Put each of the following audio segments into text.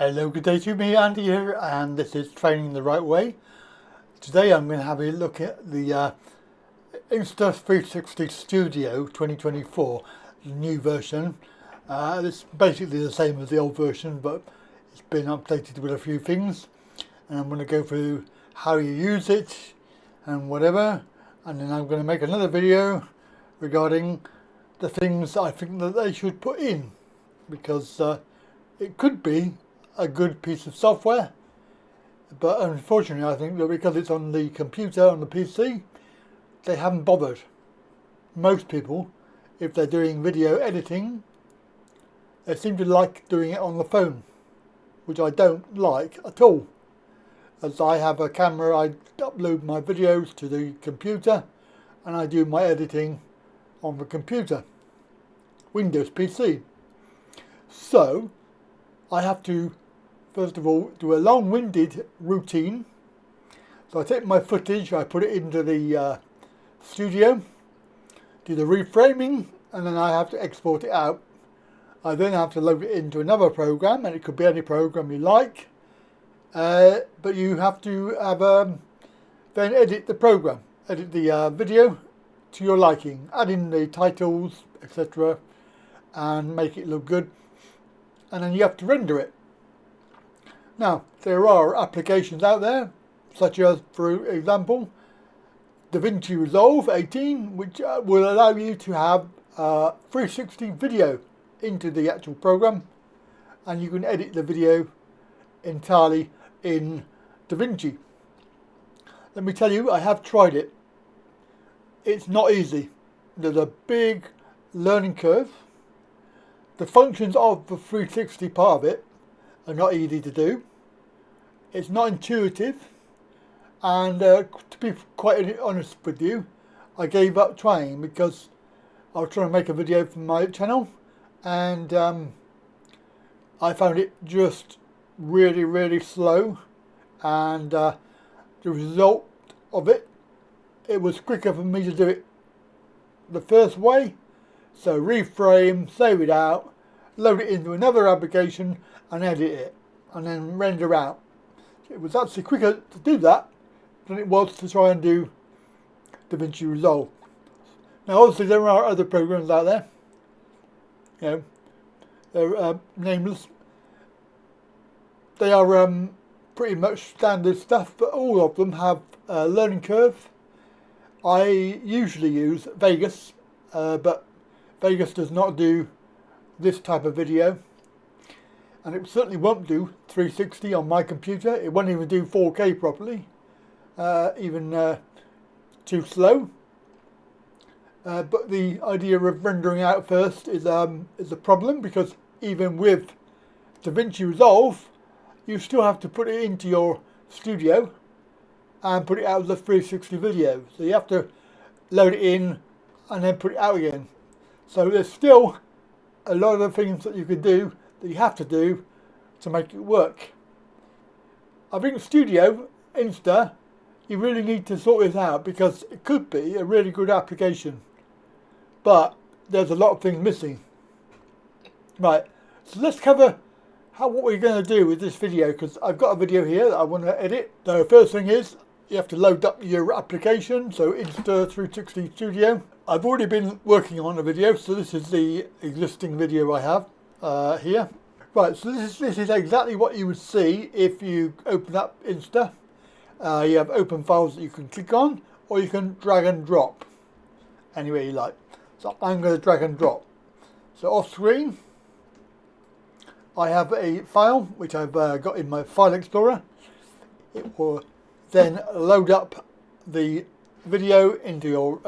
Hello, good day to me, Andy here, and this is Training the Right Way. Today I'm going to have a look at the Insta360 Studio 2024, the new version. It's basically the same as the old version, but it's been updated with a few things, and I'm going to go through how you use it and whatever, and then I'm going to make another video regarding the things I think that they should put in, because it could be a good piece of software, but unfortunately I think that because it's on the computer, on the PC, they haven't bothered. Most people, if they're doing video editing, they seem to like doing it on the phone, which I don't like at all. As I have a camera, I upload my videos to the computer and I do my editing on the computer, Windows PC. So I have to first of all do a long-winded routine. So I take my footage, I put it into the studio, do the reframing, and then I have to export it out. I then have to load it into another program, and it could be any program you like, but you have to have then edit the program, edit the video to your liking, add in the titles, etc., and make it look good, and then you have to render it. Now, there are applications out there, such as, for example, DaVinci Resolve 18, which will allow you to have 360 video into the actual program, and you can edit the video entirely in DaVinci. Let me tell you, I have tried it. It's not easy. There's a big learning curve. The functions of the 360 part of it are not easy to do. It's not intuitive, and to be quite honest with you, I gave up trying because I was trying to make a video for my channel, and I found it just really slow, and the result of it, it was quicker for me to do it the first way. So reframe, save it out, load it into another application and edit it, and then render out. It was actually quicker to do that than it was to try and do DaVinci Resolve. Now obviously there are other programs out there, you know, they're nameless. They are pretty much standard stuff, but all of them have a learning curve. I usually use Vegas, but Vegas does not do this type of video, and it certainly won't do 360 on my computer. It won't even do 4K properly, even too slow. But the idea of rendering out first is a problem, because even with DaVinci Resolve, you still have to put it into your studio and put it out as a 360 video. So you have to load it in and then put it out again. So there's still a lot of things that you could do that you have to do to make it work. I think Studio Insta, you really need to sort this out, because it could be a really good application, but there's a lot of things missing. Right, so let's cover what we're going to do with this video, because I've got a video here that I want to edit. So the first thing is you have to load up your application, so Insta360 Studio. I've already been working on a video, so this is the existing video I have here. Right, so this is exactly what you would see if you open up Insta. You have open files that you can click on, or you can drag and drop anywhere you like. So I'm going to drag and drop. So off screen, I have a file which I've got in my file explorer. It will then load up the video into your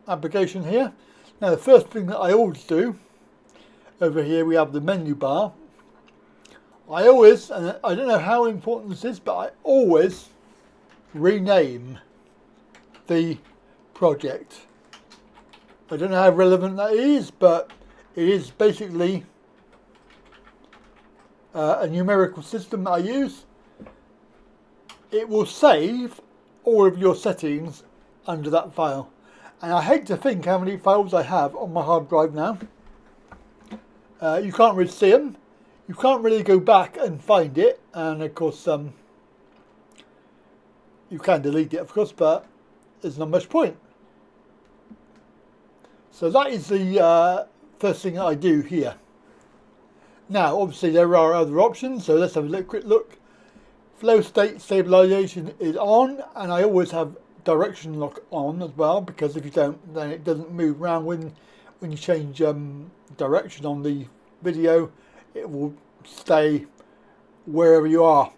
application here. Now the first thing that I always do, over here we have the menu bar. I always, and I don't know how important this is, but I always rename the project. I don't know how relevant that is, but it is basically a numerical system that I use. It will save all of your settings under that file, and I hate to think how many files I have on my hard drive now. You can't really see them. you can't really go back and find it, and of course you can delete it, of course, but there's not much point. So that is the first thing that I do here. Now, obviously there are other options, so let's have a quick look. Flow state stabilization is on, and I always have direction lock on as well, because if you don't, then it doesn't move around when you change direction on the video. It will stay wherever you are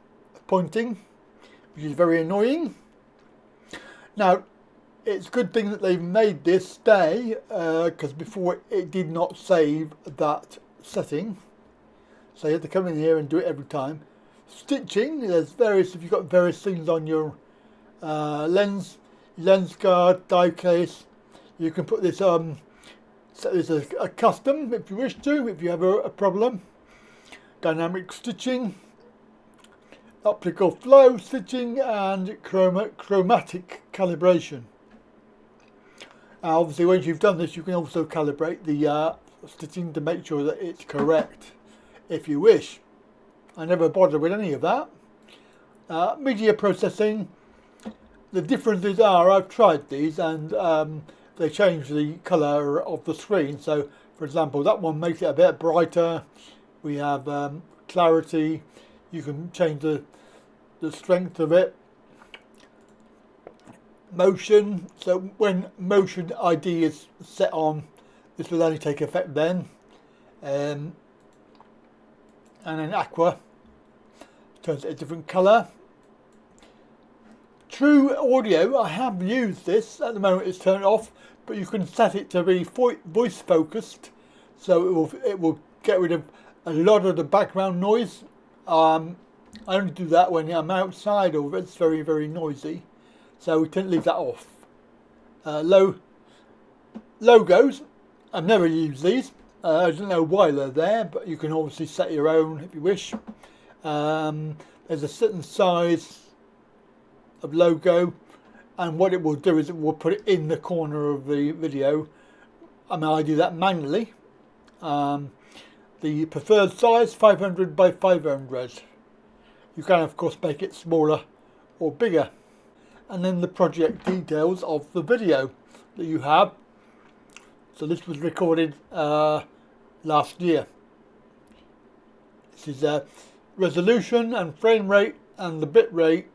pointing, which is very annoying. Now, it's a good thing that they've made this stay, because before it did not save that setting. So you have to come in here and do it every time. Stitching, there's various, if you've got various things on your lens guard, die case, you can put this, set this as a custom if you wish to, if you have a problem. Dynamic stitching, optical flow stitching, and chromatic calibration. Obviously once you've done this, you can also calibrate the stitching to make sure that it's correct if you wish. I never bother with any of that. Media processing, the differences are, I've tried these, and they change the colour of the screen. So for example, that one makes it a bit brighter. We have clarity, you can change the strength of it. Motion, so when motion ID is set on, this will only take effect then. And then aqua turns it a different colour. True audio, I have used this, at the moment it's turned off, but you can set it to be voice focused, so it will get rid of a lot of the background noise. I only do that when I'm outside or it's very, very noisy, so we tend to leave that off. Logos, I've never used these. I don't know why they're there, but you can obviously set your own if you wish. There's a certain size of logo, and what it will do is it will put it in the corner of the video. I mean, I do that manually. The preferred size, 500 by 500. You can of course make it smaller or bigger. And then the project details of the video that you have. So this was recorded last year. This is resolution and frame rate and the bit rate.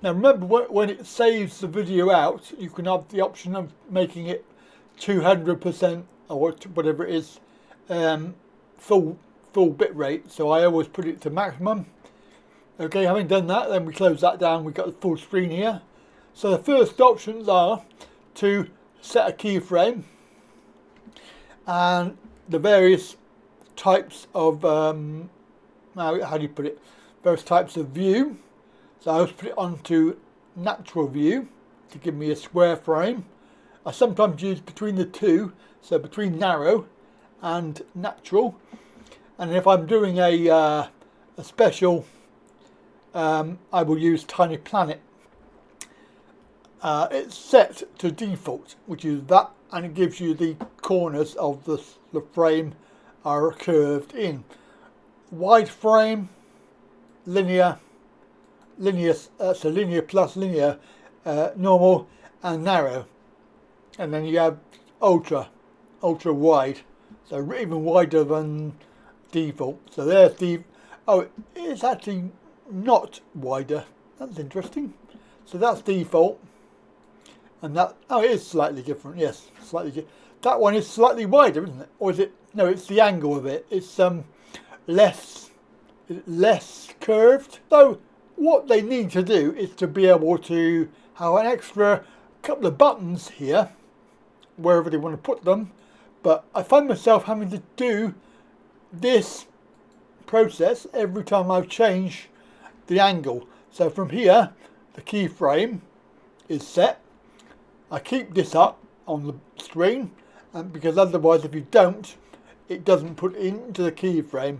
Now remember, when it saves the video out, you can have the option of making it 200% or whatever it is, full bit rate. So I always put it to maximum. Okay, having done that, then we close that down. We've got the full screen here. So the first options are to set a keyframe and the various types of how do you put it? Various types of view. So I always put it onto natural view to give me a square frame. I sometimes use between the two, so between narrow and natural. And if I'm doing a special, I will use Tiny Planet. It's set to default, which is that, and it gives you the corners of the frame are curved in. Wide frame, linear, so linear plus linear, normal and narrow. And then you have ultra wide, so even wider than default. So there's the, oh, it's actually not wider. That's interesting. So that's default. And that, oh, it is slightly different, yes, slightly different. That one is slightly wider, isn't it? Or is it, no, it's the angle of it. It's less curved. So what they need to do is to be able to have an extra couple of buttons here, wherever they want to put them. But I find myself having to do this process every time I change the angle. So from here, the keyframe is set. I keep this up on the screen, because otherwise if you don't, it doesn't put into the keyframe,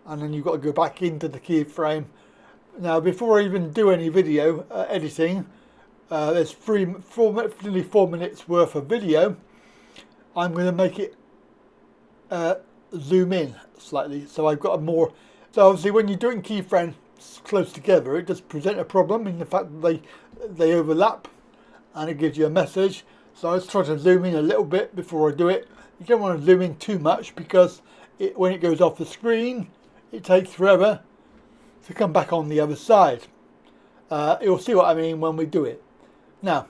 and then you've got to go back into the keyframe. Now before I even do any video editing, there's nearly 4 minutes worth of video. I'm going to make it zoom in slightly, so I've got a more. So obviously, when you're doing keyframes close together, it does present a problem in the fact that they overlap, and it gives you a message. So I was trying to zoom in a little bit before I do it. You don't want to zoom in too much because when it goes off the screen, it takes forever to come back on the other side. You'll see what I mean when we do it. Now,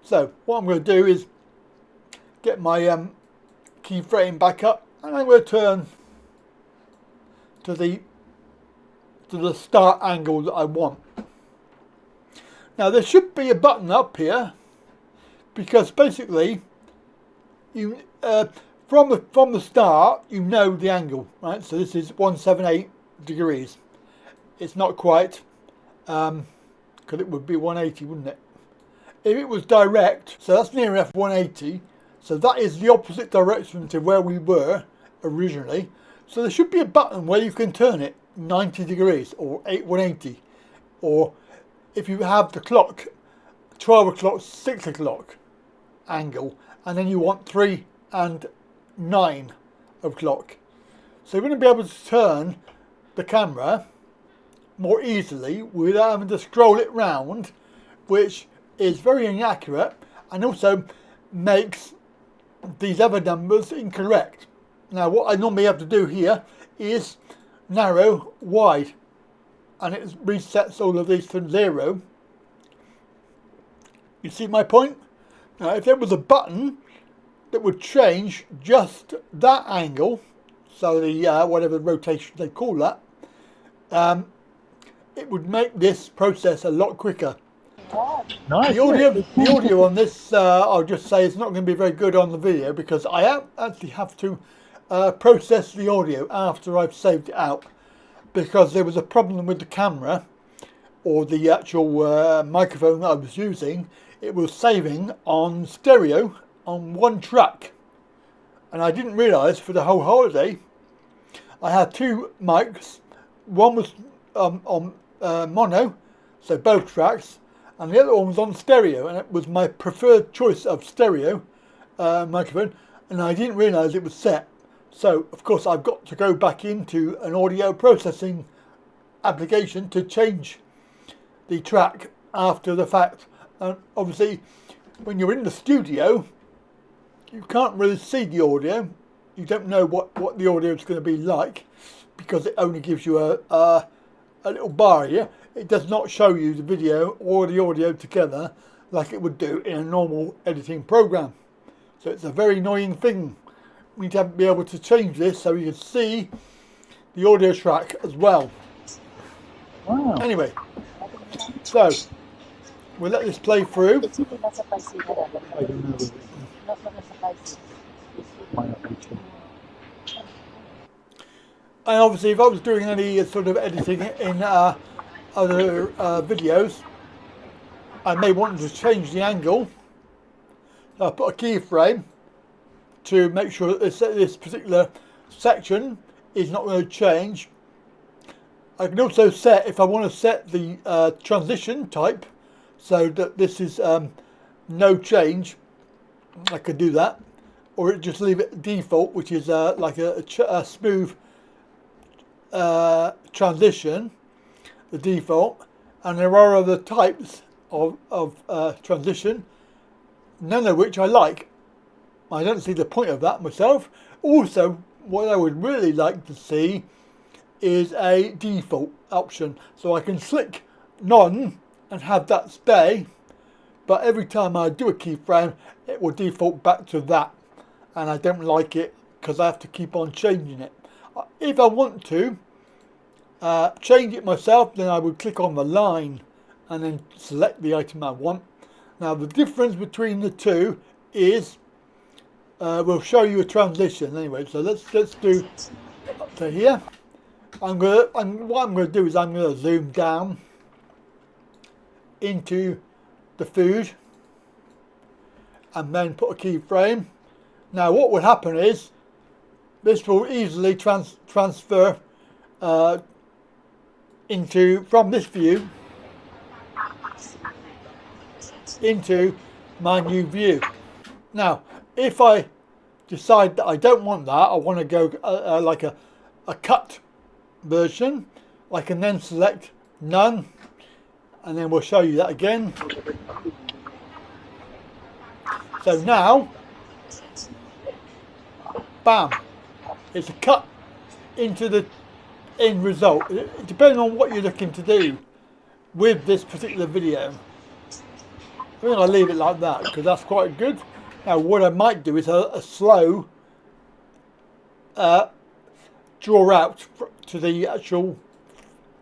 so what I'm going to do is get my keyframe back up, and I'm going to turn to the start angle that I want. Now there should be a button up here, because basically you from the start you know the angle, right? So this is 178 degrees. It's not quite, because it would be 180, wouldn't it? If it was direct, so that's near enough 180. So that is the opposite direction to where we were originally. So there should be a button where you can turn it 90 degrees or 180. Or if you have the clock, 12 o'clock, 6 o'clock angle, and then you want 3 and 9 o'clock. So you're going to be able to turn the camera more easily without having to scroll it round, which is very inaccurate and also makes these other numbers incorrect. Now what I normally have to do here is narrow wide, and it resets all of these to 0. You see my point? Now if there was a button that would change just that angle, so the whatever rotation they call that, it would make this process a lot quicker. Nice. The audio on this, I'll just say, it's not going to be very good on the video because I actually have to process the audio after I've saved it out, because there was a problem with the camera, or the actual microphone that I was using. It was saving on stereo on one track, and I didn't realise for the whole holiday I had 2 mics. One was on mono, so both tracks, and the other one was on stereo, and it was my preferred choice of stereo microphone, and I didn't realise it was set. So of course I've got to go back into an audio processing application to change the track after the fact. And obviously when you're in the studio you can't really see the audio. You don't know what the audio is going to be like, because it only gives you a little bar here. It does not show you the video or the audio together like it would do in a normal editing program. So it's a very annoying thing. We need to be able to change this so you can see the audio track as well. Wow. Anyway, so we'll let this play through. And obviously if I was doing any sort of editing in other videos, I may want to change the angle. So I'll put a keyframe to make sure that this particular section is not going to change. I can also set, if I want to set the transition type so that this is no change, I could do that. Or just leave it default, which is like a smooth transition, the default. And there are other types of transition, none of which I like. I don't see the point of that myself. Also, what I would really like to see is a default option, so I can click none and have that stay, but every time I do a keyframe it will default back to that, and I don't like it because I have to keep on changing it. If I want to change it myself, then I would click on the line and then select the item I want. Now the difference between the two is we'll show you a transition anyway. So let's do up to here. What I'm going to do is I'm going to zoom down into the food and then put a keyframe. Now what would happen is this will easily transfer from this view into my new view. Now if I decide that I don't want that, I want to go like a cut version, I can then select none, and then we'll show you that again. So now, bam, it's a cut into the end result. Depending on what you're looking to do with this particular video, I think I'll leave it like that because that's quite good. Now what I might do is a slow draw out to the actual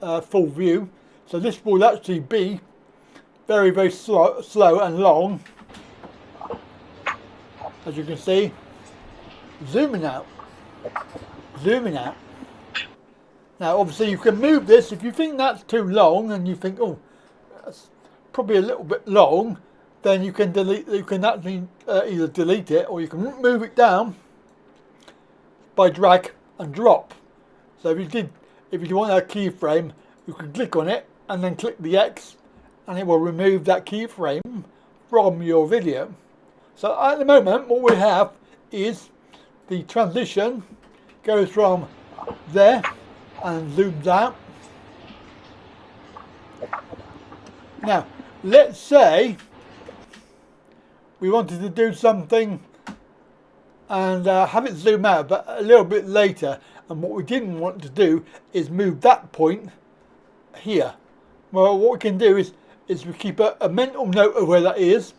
full view. So this will actually be very, very slow and long, as you can see. Zooming out, zooming out. Now obviously you can move this if you think that's too long and you think, oh, that's probably a little bit long, then you can delete. You can actually either delete it or you can move it down by drag and drop. So if you want a keyframe, you can click on it and then click the X, and it will remove that keyframe from your video. So at the moment, what we have is the transition goes from there and zooms out. Now, let's say we wanted to do something and have it zoom out, but a little bit later. And what we didn't want to do is move that point here. Well, what we can do is we keep a mental note of where that is.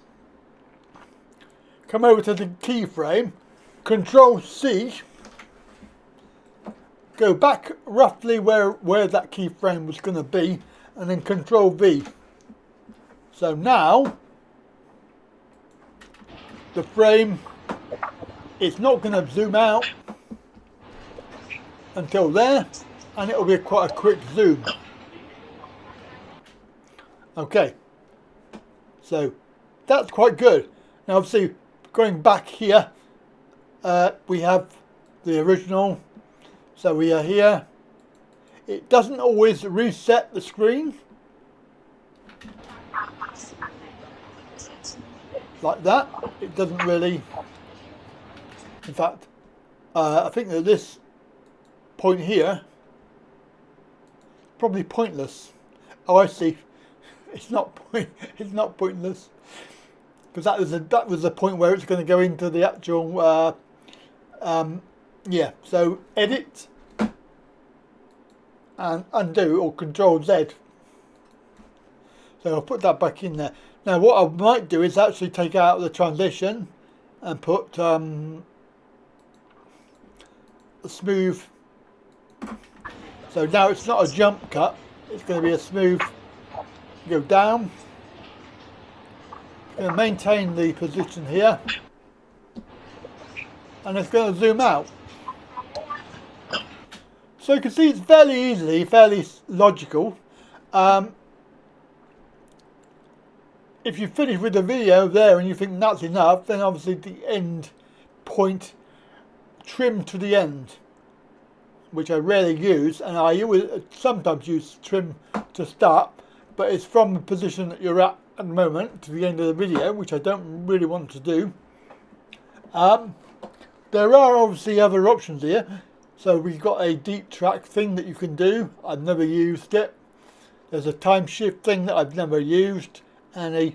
Come over to the keyframe, Control C, go back roughly where that keyframe was going to be, and then Control V. So now the frame is not going to zoom out until there, and it will be quite a quick zoom. Okay, so that's quite good. Now obviously going back here, we have the original, so we are here. It doesn't always reset the screen like that. It doesn't really. In fact, I think that this point here probably pointless. Oh, I see. It's not pointless because that was the point where it's going to go into the actual. Yeah. So edit and undo, or Control Z. So I'll put that back in there. Now what I might do is actually take out the transition and put a smooth. So now it's not a jump cut, it's going to be a smooth go down. It's going to maintain the position here, and it's going to zoom out. So you can see it's fairly logical. If you finish with the video there and you think that's enough, then obviously the end point, trim to the end, which I rarely use, and I sometimes use trim to start, but it's from the position that you're at the moment to the end of the video, which I don't really want to do. There are obviously other options here. So we've got a deep track thing that you can do. I've never used it. There's a time shift thing that I've never used, and a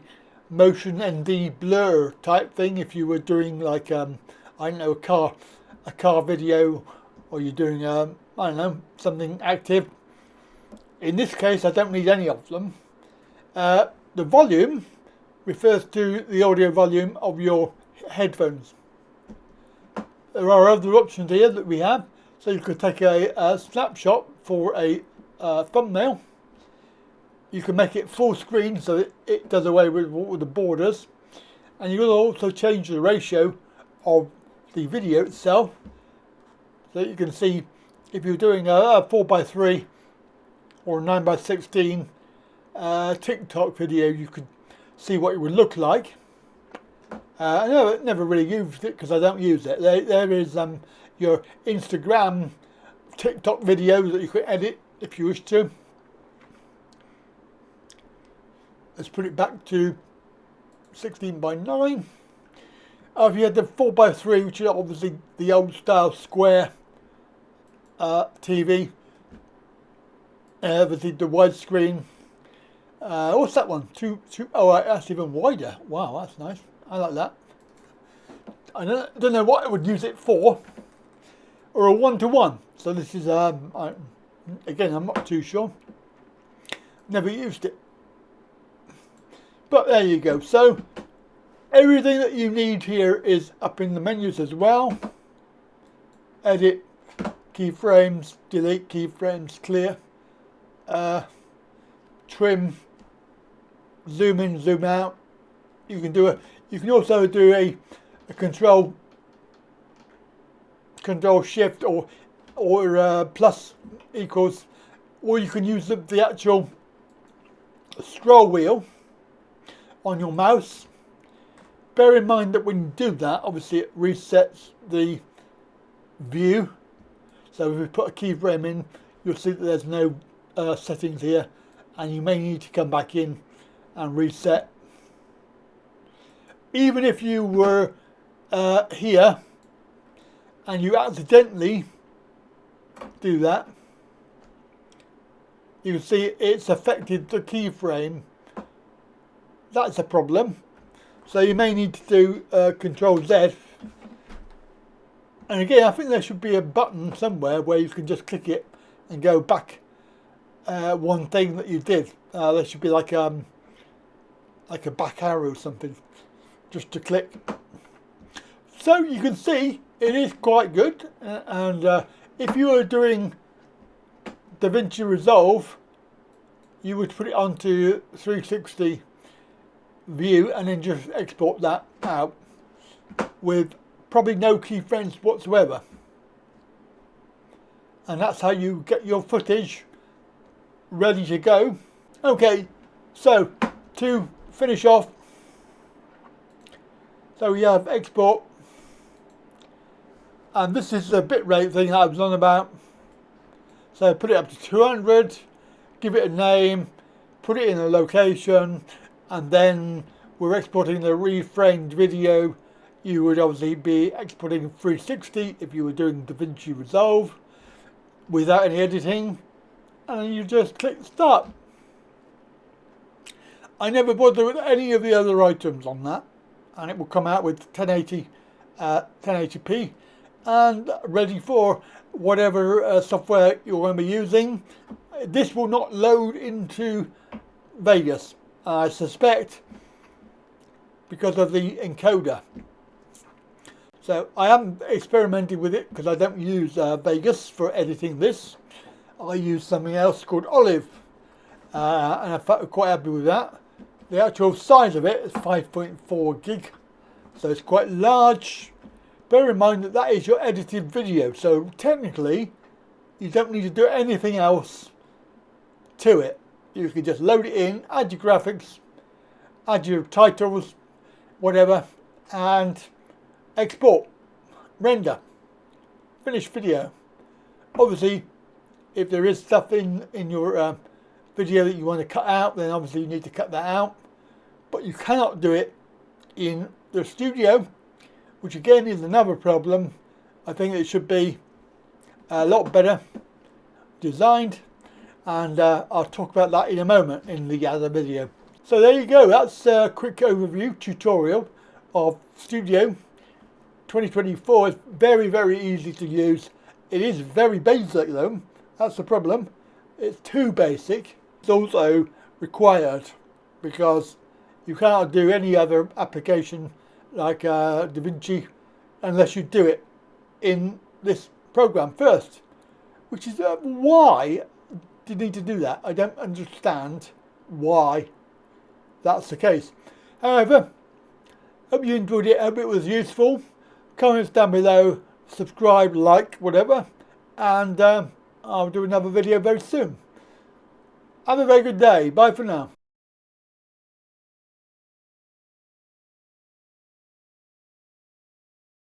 motion ND blur type thing if you were doing like I don't know, a car video, or you're doing I don't know, something active. In this case I don't need any of them. The volume refers to the audio volume of your headphones. There are other options here that we have. So you could take a snapshot for a thumbnail. You can make it full screen so it does away with the borders, and you will also change the ratio of the video itself, so you can see if you're doing a 4:3 or 9:16 TikTok video, you could see what it would look like. I never really used it because I don't use it. There is your Instagram, TikTok videos that you could edit if you wish to. Let's put it back to 16:9. If you had the 4x3, which is obviously the old style square TV, obviously the widescreen. What's that one? Oh, right, that's even wider. Wow, that's nice. I like that. I don't know what I would use it for, or a 1-to-1. So this is again, I'm not too sure. Never used it, but there you go. So everything that you need here is up in the menus as well. Edit, keyframes, delete keyframes, clear, trim, zoom in, zoom out. You can also do a control shift or plus equals, or you can use the actual scroll wheel on your mouse. Bear in mind that when you do that, obviously it resets the view. So if we put a keyframe in, you'll see that there's no settings here, and you may need to come back in and reset. Even if you were here and you accidentally do that, you can see it's affected the keyframe. That's a problem. So you may need to do Control Z. And again, I think there should be a button somewhere where you can just click it and go back one thing that you did. There should be like a back arrow or something, just to click. So you can see it is quite good. And if you were doing DaVinci Resolve, you would put it onto 360 view and then just export that out with probably no keyframes whatsoever. And that's how you get your footage ready to go. Okay, so to finish off, so we have export, and this is the bitrate thing that I was on about. So put it up to 200, give it a name, put it in a location, and then we're exporting the reframed video. You would obviously be exporting 360 if you were doing DaVinci Resolve without any editing, and you just click start. I never bother with any of the other items on that, and it will come out with 1080p and ready for whatever software you're going to be using. This will not load into Vegas, I suspect, because of the encoder. So I am experimenting with it because I don't use Vegas for editing this. I use something else called Olive, and I'm quite happy with that. The actual size of it is 5.4 gig, so it's quite large. Bear in mind that that is your edited video, so technically you don't need to do anything else to it. You can just load it in, add your graphics, add your titles, whatever, and export, render, finish video. Obviously, if there is stuff in your video that you want to cut out, then obviously you need to cut that out. But you cannot do it in the studio, which again is another problem. I think it should be a lot better designed, and I'll talk about that in a moment in the other video. So there you go, that's a quick overview tutorial of Studio 2024. It's very, very easy to use. It is very basic though, that's the problem. It's too basic. It's also required because you cannot do any other application like DaVinci unless you do it in this program first, which is why do you need to do that? I don't understand why that's the case. However, hope you enjoyed it, hope it was useful. Comments down below, subscribe, like, whatever, and I'll do another video very soon. Have a very good day. Bye for now.